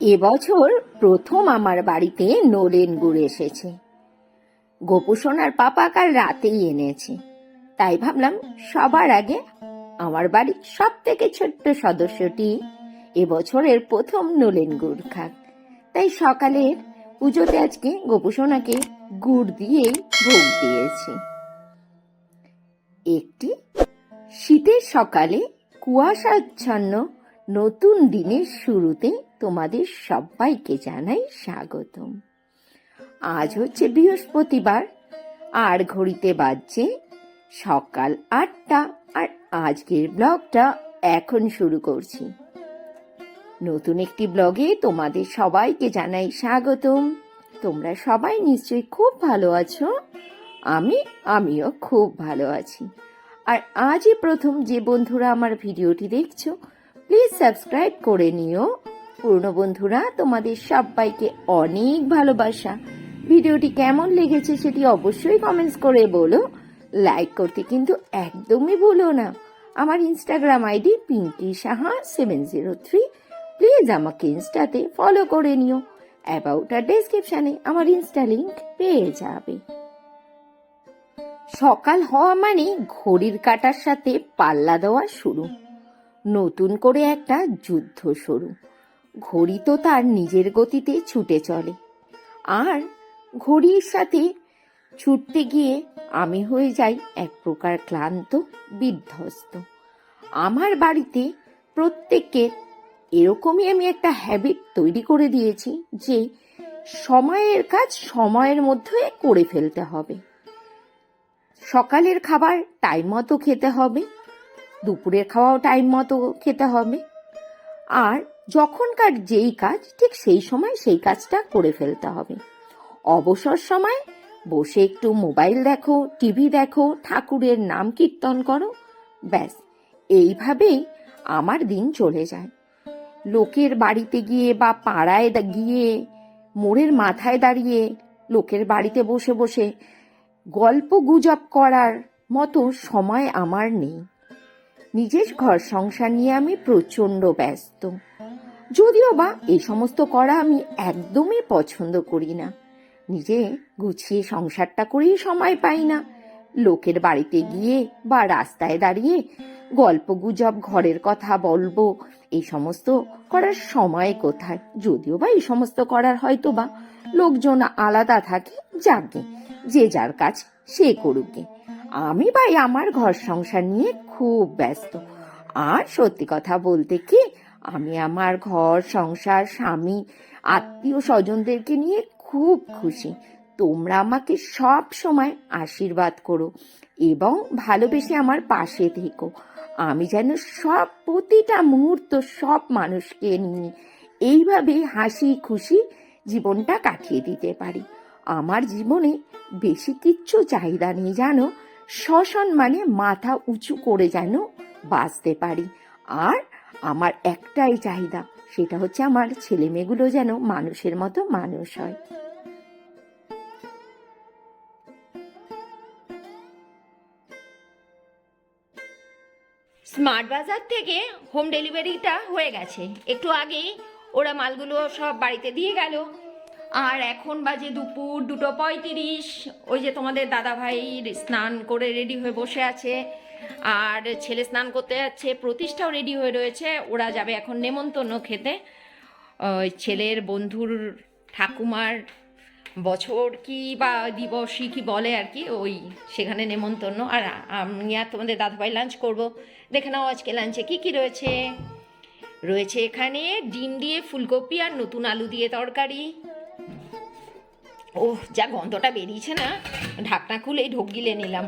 এবছর প্রথম আমার বাড়িতে নলেন গুড় এসেছে। গোপু সোনার পাপা কাল রাতেই এনেছে, তাই ভাবলাম সবার আগে আমার বাড়ির সব থেকে ছোট্ট সদস্যটি এবছরের প্রথম নলেন গুড় খাক। তাই সকালের পুজোতে আজকে গোপু সোনাকে গুড় দিয়েই ভোগ দিয়েছি। একটি শীতের সকালে কুয়াশাচ্ছন্ন নতুন দিনের শুরুতে তোমাদের সবাইকে জানাই স্বাগতম। আজ হচ্ছে বৃহস্পতিবার, আর ঘড়িতে বাজছে সকাল 8টা। আর আজকের ব্লগটা এখন শুরু করছি। নতুন একটি ব্লগে তোমাদের সবাইকে জানাই স্বাগতম। তোমরা সবাই নিশ্চয়ই খুব ভালো আছো। আমিও খুব ভালো আছি। আর আজই প্রথম যে বন্ধুরা আমার ভিডিওটি দেখছো, প্লিজ সাবস্ক্রাইব করে নিও। পুরনো বন্ধুরা, তোমাদের সবাইকে অনেক ভালোবাসা। ভিডিওটি কেমন লেগেছে সেটি অবশ্যই কমেন্টস করে বলো। লাইক করতে কিন্তু একদমই ভুলো না। আমার Instagram ID Pinky Saha 703। Please আমাকে ইনস্টাতে ফলো করে নিও। অ্যাবাউট আর ডেসক্রিপশনে আমার ইনস্টা লিংক পেয়ে যাবে। সকাল হওয়া মানে ঘড়ির কাঁটার সাথে পাল্লা দেওয়া শুরু, নতুন করে একটা যুদ্ধ শুরু। ঘড়ি তো তার নিজের গতিতে ছুটে চলে, আর ঘড়ির সাথে ছুটতে গিয়ে আমি হয়ে যাই এক প্রকার ক্লান্ত, বিধ্বস্ত। আমার বাড়িতে প্রত্যেকের এরকমই আমি একটা হ্যাবিট তৈরি করে দিয়েছি যে সময়ের কাজ সময়ের মধ্যে করে ফেলতে হবে। সকালের খাবার টাইম মতো খেতে হবে, দুপুরের খাওয়াও টাইম মতো খেতে হবে, আর যখনকার যেই কাজ ঠিক সেই সময় সেই কাজটা করে ফেলতে হবে। অবসর সময় বসে একটু মোবাইল দেখো, টিভি দেখো, ঠাকুরের নাম কীর্তন করো, ব্যাস এইভাবেই আমার দিন চলে যায়। লোকের বাড়িতে গিয়ে বা পাড়ায় গিয়ে মোড়ের মাথায় দাঁড়িয়ে লোকের বাড়িতে বসে বসে গল্প গুজব করার মতো সময় আমার নেই। নিজের ঘর সংসার নিয়ে আমি প্রচণ্ড ব্যস্ত, যদিও বা এই সমস্ত করা আমি একদমই পছন্দ করি না। নিজে গুছিয়ে সংসারটা করেই সময় পাই না। লোকের বাড়িতে গিয়ে বা রাস্তায় দাঁড়িয়ে গল্প গুজব, ঘরের কথা বলবো, এই সমস্ত করার সময় কোথায়? যদিও বা এই সমস্ত করার হয়তো বা লোকজন আলাদা থাকে, যাকে যে যার কাজ সে করুকে। আমি ভাই আমার ঘর সংসার নিয়ে খুব ব্যস্ত। আর সত্যি কথা বলতে কি, আমি আমার ঘর সংসার, স্বামী, আত্মীয় স্বজনদেরকে নিয়ে খুব খুশি। তোমরা আমাকে সব সময় আশীর্বাদ করো এবং ভালোবেসে আমার পাশে থেকো। আমি যেন সব প্রতিটা মুহূর্ত সব মানুষকে নিয়ে এইভাবে হাসি খুশি জীবনটা কাটিয়ে দিতে পারি। আমার জীবনে বেশি কিচ্ছু চাহিদা নেই জানো, সসম্মানে মাথা উঁচু করে যেন বাঁচতে পারি। আর আমার একটাই চাহিদা, সেটা হচ্ছে আমার ছেলে মেয়েগুলো যেন মানুষের মতো মানুষ হয়। স্মার্ট বাজার থেকে হোম ডেলিভারিটা হয়ে গেছে, একটু আগেই ওরা মালগুলো সব বাড়িতে দিয়ে গেল। আর এখন বাজে দুপুর 2:35। ওই যে তোমাদের দাদাভাই স্নান করে রেডি হয়ে বসে আছে, আর ছেলে স্নান করতে যাচ্ছে, প্রতিষ্ঠাও রেডি হয়ে রয়েছে। ওরা যাবে এখন নেমন্তন্ন খেতে। ওই ছেলের বন্ধুর ঠাকুমার বছর কি বা দিবসই কি বলে আর কি, ওই সেখানে নেমন্তন্ন। আর আমি আর তোমাদের দাদাভাই লাঞ্চ করব। দেখে নাও আজকে লাঞ্চে কি কি রয়েছে। রয়েছে এখানে ডিম দিয়ে ফুলকপি আর নতুন আলু দিয়ে তরকারি। ওহ, যা গন্ধটা বেরিয়েছে না, ঢাকনা খুলেই ঢোক গিলে নিলাম।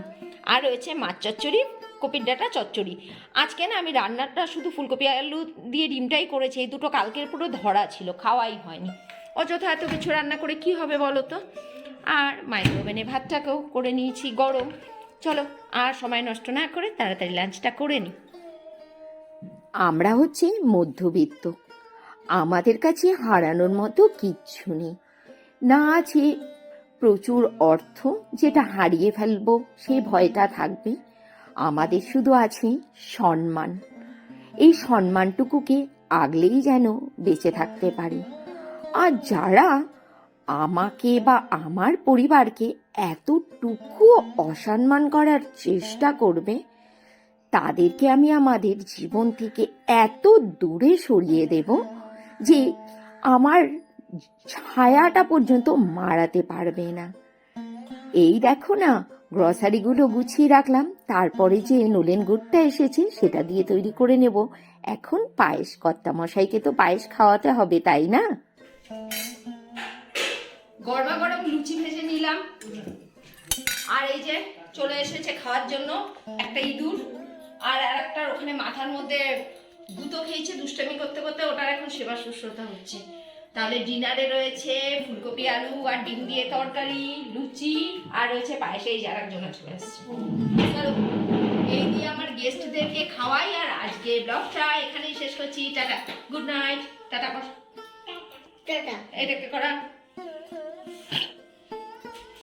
আর রয়েছে মাছ চচ্চড়ি, কপির ডাঁটা চচ্চড়ি। আজকে না আমি রান্নাটা শুধু ফুলকপি আলু দিয়ে ডিমটাই করেছি, এই দুটো কালকের পুরো ধরা ছিল, খাওয়াই হয়নি। অযথা এত কিছু রান্না করে কি হবে বলো তো। আর মাইক্রোওভেনে ভাতটাকেও করে নিয়েছি গরম। চলো আর সময় নষ্ট না করে তাড়াতাড়ি লাঞ্চটা করে নিই। আমরা হচ্ছে মধ্যবিত্ত, আমাদের কাছে হারানোর মতো কিচ্ছু নেই। না আছে প্রচুর অর্থ, যেটা হারিয়ে ফেলবো সেই ভয়টা থাকবে। আমাদের শুধু আছে সম্মান। এই সম্মানটুকুকে আগলেই যেন বেঁচে থাকতে পারি। আর যারা আমাকে বা আমার পরিবারকে এতটুকু অসম্মান করার চেষ্টা করবে, তাদেরকে আমি আমাদের জীবন থেকে এত দূরে সরিয়ে দেব যে আমার ছায়াটা পর্যন্ত মারাতে পারবে না। এই দেখো না, গ্রসারিগুলো গুছিয়ে রাখলাম, তারপরে যে নলেন গুড়টা এসেছে সেটা দিয়ে তৈরি করে নেব এখন পায়েস। কর্তামশাইকে তো পায়েস খাওয়াতে হবে, তাই না? গরমা গরম লুচি ভেজে নিলাম, আর এই যে চলে এসেছে খাওয়ার জন্য একটা ইঁদুর, আর একটা ওখানে মাথার মধ্যে গুঁতো খেয়েছে দুষ্টামি করতে করতে, ওটার এখন সেবা শুশ্রূষা হচ্ছে। তাহলে ডিনারে রয়েছে ফুলকপি আলু আর ডিম দিয়ে তরকারি, লুচি, আর রয়েছে পায়েস। এই যারার জন্য চলে এসছে। চলো এই দিয়ে আমার গেস্টদেরকে খাওয়াই, আর আজকে ব্লগটা এখানেই শেষ করছি। Tata, good night, tata, tata. এটাকে করা।